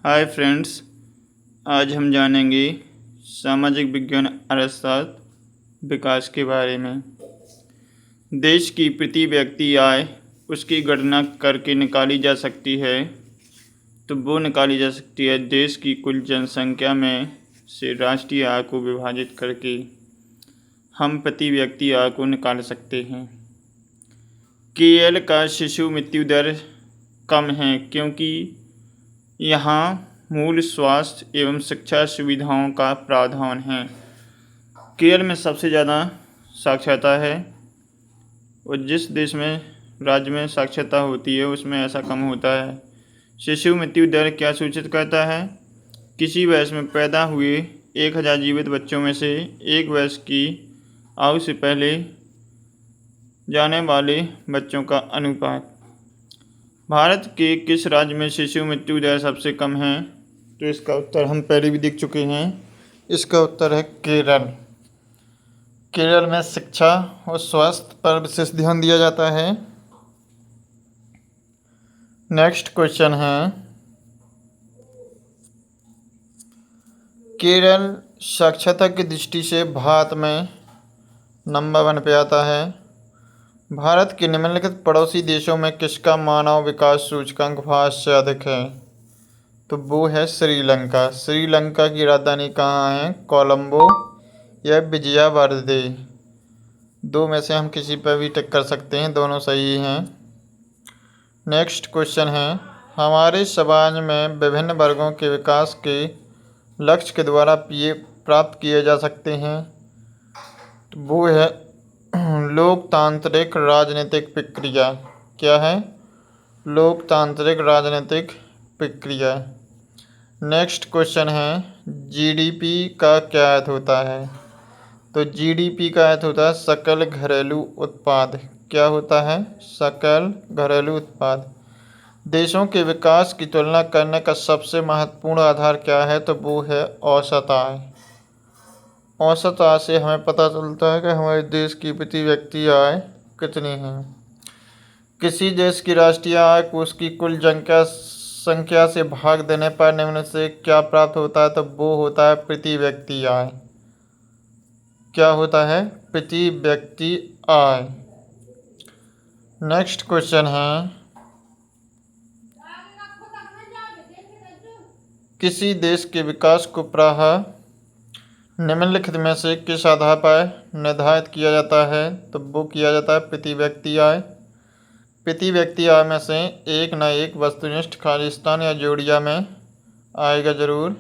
Hi friends, आज हम जानेंगे सामाजिक विज्ञान अर्थशास्त्र विकास के बारे में। देश की प्रति व्यक्ति आय उसकी गणना करके निकाली जा सकती है। तो वो निकाली जा सकती है देश की कुल जनसंख्या में से राष्ट्रीय आय को विभाजित करके हम प्रति व्यक्ति आय को निकाल सकते हैं। केरल का शिशु मृत्यु दर कम है क्योंकि यहाँ मूल स्वास्थ्य एवं शिक्षा सुविधाओं का प्रावधान है। केरल में सबसे ज़्यादा साक्षरता है और जिस देश में राज्य में साक्षरता होती है उसमें ऐसा कम होता है। शिशु मृत्यु दर क्या सूचित करता है? किसी वर्ष में पैदा हुए 1000 जीवित बच्चों में से एक वर्ष की आयु से पहले जाने वाले बच्चों का अनुपात। भारत के किस राज्य में शिशु मृत्यु दर सबसे कम है? तो इसका उत्तर हम पहले भी देख चुके हैं। इसका उत्तर है केरल। केरल में शिक्षा और स्वास्थ्य पर विशेष ध्यान दिया जाता है। नेक्स्ट क्वेश्चन है, केरल साक्षरता की दृष्टि से भारत में नंबर 1 पे आता है। भारत के निम्नलिखित पड़ोसी देशों में किसका मानव विकास सूचकांक भारत से अधिक है? तो वो है श्रीलंका। श्रीलंका की राजधानी कहाँ है? कोलंबो या विजयवाड़े। दो में से हम किसी पर भी टिक कर सकते हैं, दोनों सही हैं। नेक्स्ट क्वेश्चन है, हमारे समाज में विभिन्न वर्गों के विकास के लक्ष्य के द्वारा प्राप्त किए जा सकते हैं। तो वो है लोकतांत्रिक राजनीतिक प्रक्रिया। क्या है? लोकतांत्रिक राजनीतिक प्रक्रिया। नेक्स्ट क्वेश्चन है, जीडीपी का क्या अर्थ होता है? तो जीडीपी का अर्थ होता है सकल घरेलू उत्पाद। क्या होता है? सकल घरेलू उत्पाद। देशों के विकास की तुलना करने का सबसे महत्वपूर्ण आधार क्या है? तो वो है औसत आय। औसत आय से हमें पता चलता है कि हमारे देश की प्रति व्यक्ति आय कितनी है। किसी देश की राष्ट्रीय आय को उसकी कुल संख्या से भाग देने पर निम्न से क्या प्राप्त होता है? तो वो होता है प्रति व्यक्ति आय। क्या होता है? प्रति व्यक्ति आय। नेक्स्ट क्वेश्चन है, किसी देश के विकास को प्रायः निम्नलिखित में से किस आधार पर निर्धारित किया जाता है? तो वो किया जाता है प्रति व्यक्ति आय। प्रति व्यक्ति आय में से एक न एक वस्तुनिष्ठ खालिस्तान या जोड़िया में आएगा जरूर।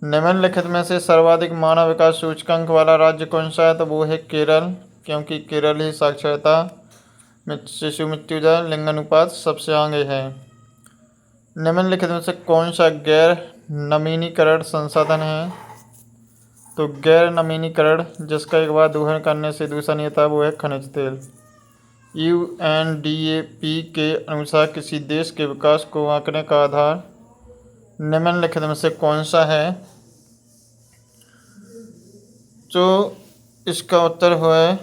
निम्नलिखित में से सर्वाधिक मानव विकास सूचकांक वाला राज्य कौन सा है? तो वो है केरल, क्योंकि केरल ही साक्षरता में शिशु मृत्यु दर लिंग अनुपात सबसे आगे है। निम्नलिखित में से कौन सा गैर नवीनीकरण संसाधन है? तो गैर नवीनीकरण जिसका एक बार दोहन करने से दूसरा नहीं आता वो है खनिज तेल। यूएनडीपी के अनुसार किसी देश के विकास को आंकने का आधार निम्नलिखित में से कौन सा है? तो इसका उत्तर है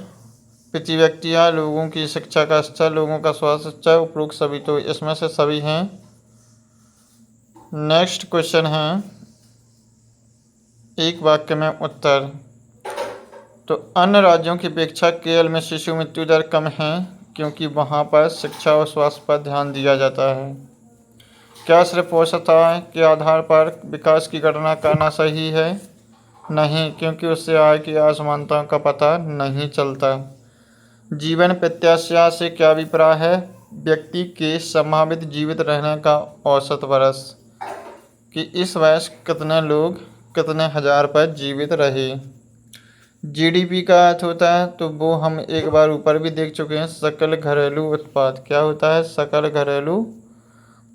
प्रति व्यक्ति आय, लोगों की शिक्षा का स्तर, लोगों का स्वास्थ्य स्तर, उपरोक्त सभी। तो इसमें से सभी हैं। नेक्स्ट क्वेश्चन है, एक वाक्य में उत्तर। तो अन्य राज्यों की अपेक्षा केरल में शिशु मृत्यु दर कम है क्योंकि वहाँ पर शिक्षा और स्वास्थ्य पर ध्यान दिया जाता है। क्या सिर्फ औसत आय के आधार पर विकास की गणना करना सही है? नहीं, क्योंकि उससे आय की असमानताओं का पता नहीं चलता। जीवन प्रत्याशा से क्या अभिप्राय है? व्यक्ति के संभावित जीवित रहने का औसत वर्ष, कि इस वर्ष कितने लोग कितने हजार पर जीवित रहे। जीडीपी का अर्थ होता है, तो वो हम एक बार ऊपर भी देख चुके हैं, सकल घरेलू उत्पाद। क्या होता है? सकल घरेलू।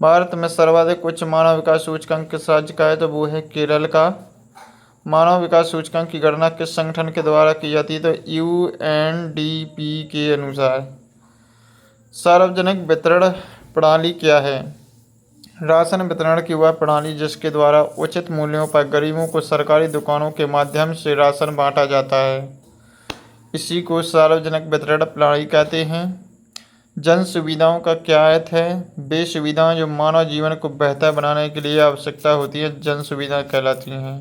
भारत में सर्वाधिक उच्च मानव विकास सूचकांक किस राज्य का है? तो वो है केरल का। मानव विकास सूचकांक की गणना किस संगठन के द्वारा की जाती है? तो यूएनडीपी के अनुसार। सार्वजनिक वितरण प्रणाली क्या है? राशन वितरण की वह प्रणाली जिसके द्वारा उचित मूल्यों पर गरीबों को सरकारी दुकानों के माध्यम से राशन बांटा जाता है, इसी को सार्वजनिक वितरण प्रणाली कहते हैं। जन सुविधाओं का क्या अर्थ है? वे सुविधाएं जो मानव जीवन को बेहतर बनाने के लिए आवश्यकता होती है जन सुविधाएं कहलाती हैं।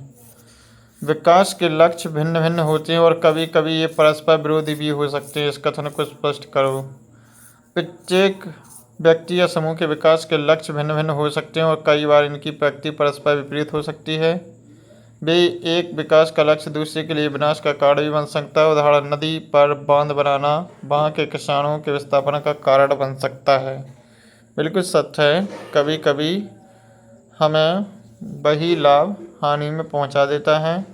विकास के लक्ष्य भिन्न भिन्न होते हैं और कभी कभी ये परस्पर विरोधी भी हो सकते हैं। इस कथन को स्पष्ट करो। प्रत्येक व्यक्ति या समूह के विकास के लक्ष्य भिन्न भिन्न हो सकते हैं और कई बार इनकी प्रगति परस्पर विपरीत हो सकती है। वे एक विकास का लक्ष्य दूसरे के लिए विनाश का कारण भी बन सकता है। उदाहरण, नदी पर बांध बनाना वहाँ के किसानों के विस्थापन का कारण बन सकता है। बिल्कुल सत्य है, कभी कभी हमें वही लाभ हानि में पहुँचा देता है।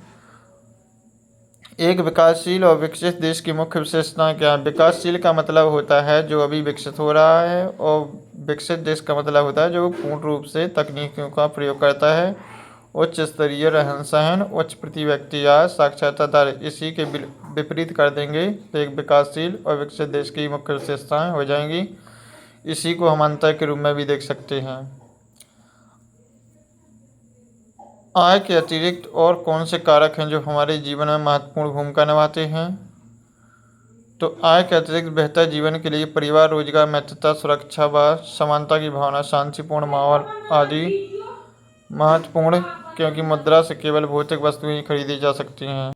एक विकासशील और विकसित देश की मुख्य विशेषताएं क्या है? विकासशील का मतलब होता है जो अभी विकसित हो रहा है, और विकसित देश का मतलब होता है जो पूर्ण रूप से तकनीकों का प्रयोग करता है। उच्च स्तरीय रहन सहन, उच्च प्रति व्यक्ति आय, साक्षरता दर इसी के विपरीत कर देंगे तो एक विकासशील और विकसित देश की मुख्य विशेषताएं हो जाएंगी। इसी को हम अंतर के रूप में भी देख सकते हैं। आय के अतिरिक्त और कौन से कारक हैं जो हमारे जीवन में महत्वपूर्ण भूमिका निभाते हैं? तो आय के अतिरिक्त बेहतर जीवन के लिए परिवार, रोजगार, मित्रता, सुरक्षा व समानता की भावना, शांतिपूर्ण माहौल आदि महत्वपूर्ण, क्योंकि मुद्रा से केवल भौतिक वस्तुएं ही खरीदी जा सकती हैं।